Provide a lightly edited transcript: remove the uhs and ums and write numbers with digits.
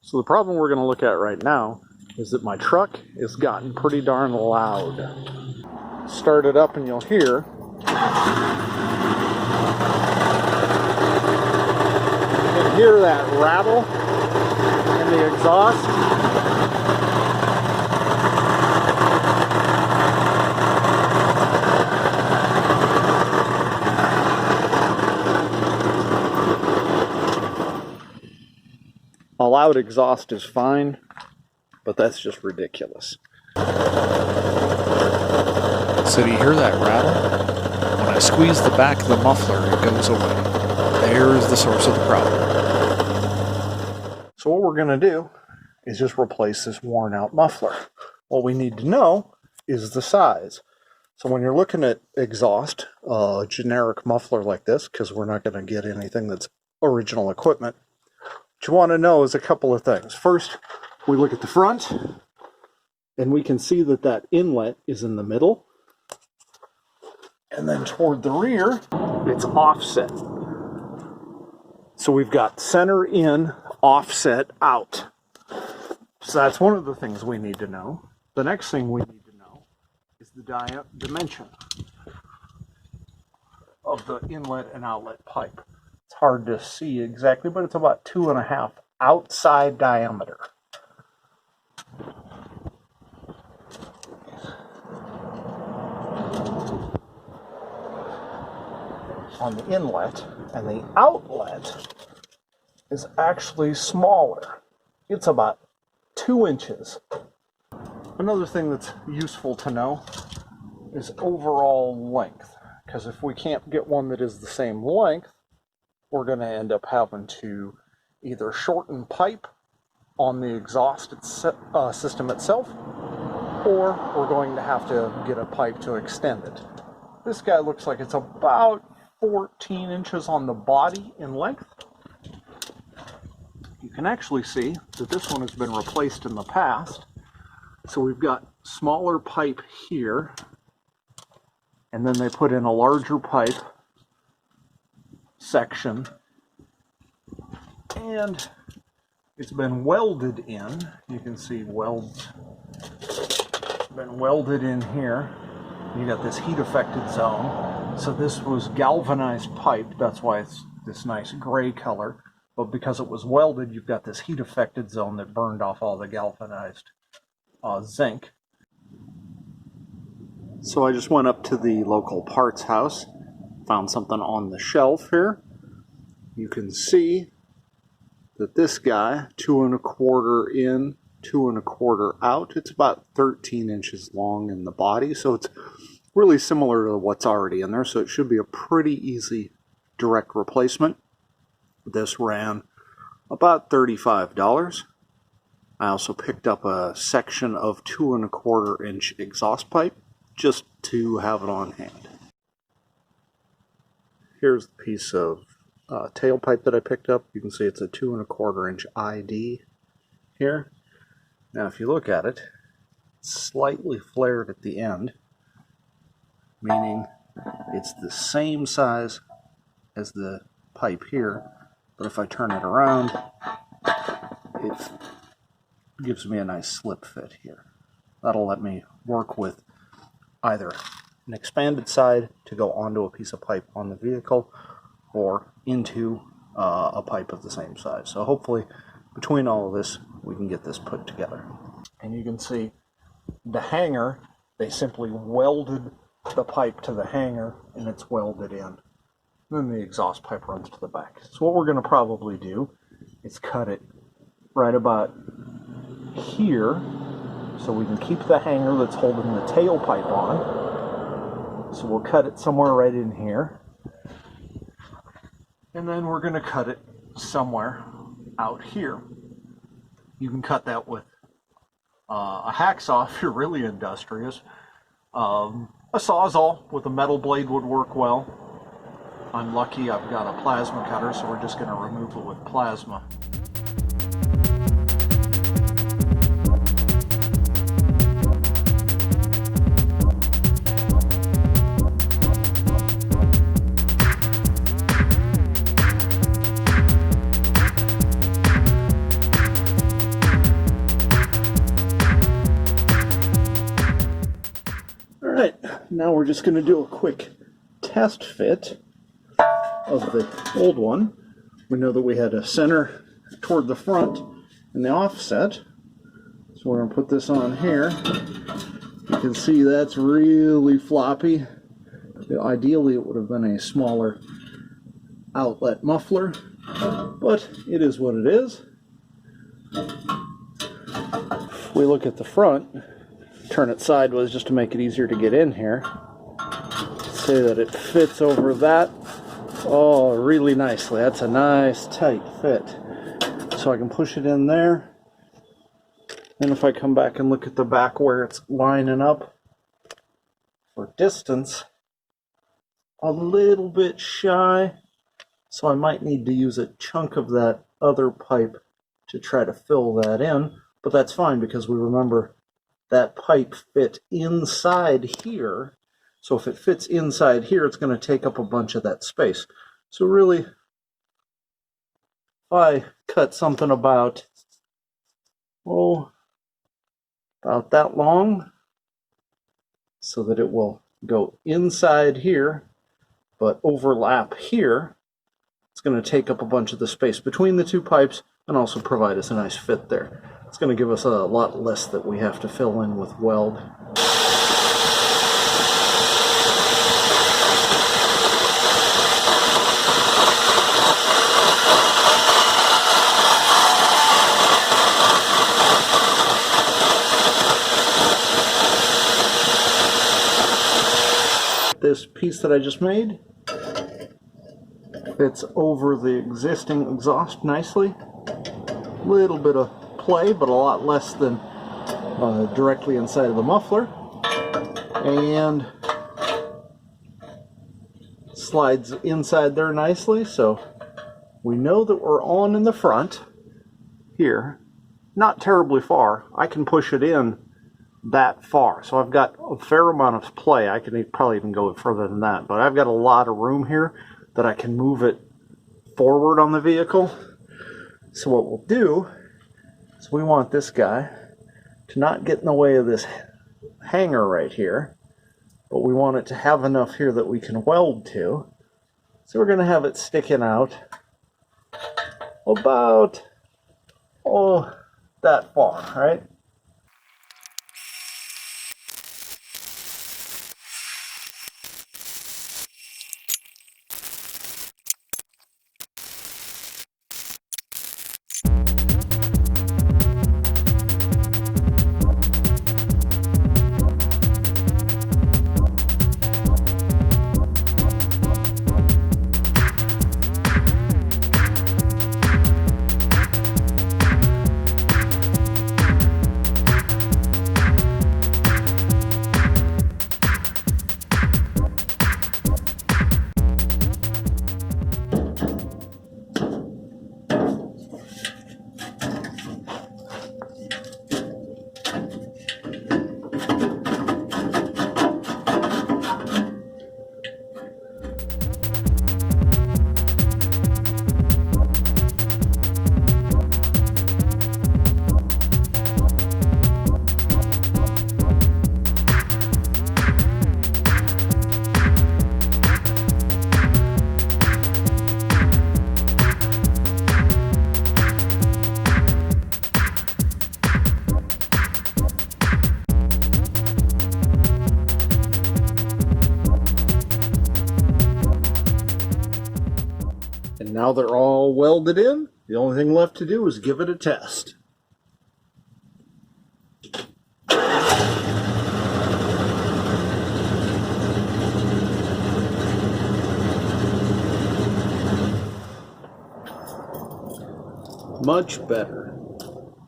So the problem we're going to look at right now is that my truck has gotten pretty darn loud. Start it up and you'll hear. You can hear that rattle in the exhaust. A loud exhaust is fine, but that's just ridiculous. So do you hear that rattle? When I squeeze the back of the muffler, it goes away. There's the source of the problem. So what we're going to do is just replace this worn out muffler. What we need to know is the size. So when you're looking at exhaust, a generic muffler like this, because we're not going to get anything that's original equipment, what you want to know is a couple of things. First, we look at the front, and we can see that that inlet is in the middle. And then toward the rear, it's offset. So we've got center in, offset out. So that's one of the things we need to know. The next thing we need to know is the dimension of the inlet and outlet pipe. It's hard to see exactly, but it's about 2.5 outside diameter. On the inlet, and the outlet is actually smaller. It's about 2 inches. Another thing that's useful to know is overall length, because if we can't get one that is the same length, we're going to end up having to either shorten pipe on the exhaust system itself, or we're going to have to get a pipe to extend it. This guy looks like it's about 14 inches on the body in length. You can actually see that this one has been replaced in the past. So we've got smaller pipe here, and then they put in a larger pipe section, and it's been welded in. You can see welds been welded in here. You got this heat affected zone. So this was galvanized pipe, that's why it's this nice gray color. But because it was welded, you've got this heat affected zone that burned off all the galvanized zinc. So I just went up to the local parts house, found something on the shelf here. You can see that this guy, 2.25 in, 2.25 out. It's about 13 inches long in the body, so it's really similar to what's already in there, so it should be a pretty easy direct replacement. This ran about $35. I also picked up a section of 2.25 inch exhaust pipe just to have it on hand. Here's the piece of tailpipe that I picked up. You can see it's a 2.25 inch ID here. Now if you look at it, it's slightly flared at the end, meaning it's the same size as the pipe here, but if I turn it around, it gives me a nice slip fit here. That'll let me work with either an expanded side to go onto a piece of pipe on the vehicle or into a pipe of the same size. So hopefully between all of this we can get this put together. And you can see the hanger, they simply welded the pipe to the hanger and it's welded in. Then the exhaust pipe runs to the back. So what we're going to probably do is cut it right about here so we can keep the hanger that's holding the tailpipe on. So we'll cut it somewhere right in here. And then we're going to cut it somewhere out here. You can cut that with a hacksaw if you're really industrious. A Sawzall with a metal blade would work well. I'm lucky I've got a plasma cutter, so we're just going to remove it with plasma. now we're just going to do a quick test fit of the old one. We know that we had a center toward the front and the offset. So we're going to put this on here. You can see that's really floppy. Ideally, it would have been a smaller outlet muffler, but it is what it is. If we look at the front, turn it sideways just to make it easier to get in here. Say that it fits over that. Oh, really nicely. That's a nice tight fit. So I can push it in there. Then if I come back and look at the back where it's lining up for distance, a little bit shy. So I might need to use a chunk of that other pipe to try to fill that in. But that's fine because we remember that pipe fit inside here. So if it fits inside here, it's going to take up a bunch of that space. So really, if I cut something about that long, so that it will go inside here, but overlap here, it's going to take up a bunch of the space between the two pipes and also provide us a nice fit there. It's going to give us a lot less that we have to fill in with weld. This piece that I just made fits over the existing exhaust nicely. A little bit of play, but a lot less than directly inside of the muffler. And slides inside there nicely, so we know that we're on in the front here. Not terribly far. I can push it in that far. So I've got a fair amount of play. I can probably even go further than that, but I've got a lot of room here that I can move it forward on the vehicle. So what we'll do is we want this guy to not get in the way of this hanger right here, but we want it to have enough here that we can weld to. So we're going to have it sticking out about that far, right? And now they're all welded in. The only thing left to do is give it a test. Much better.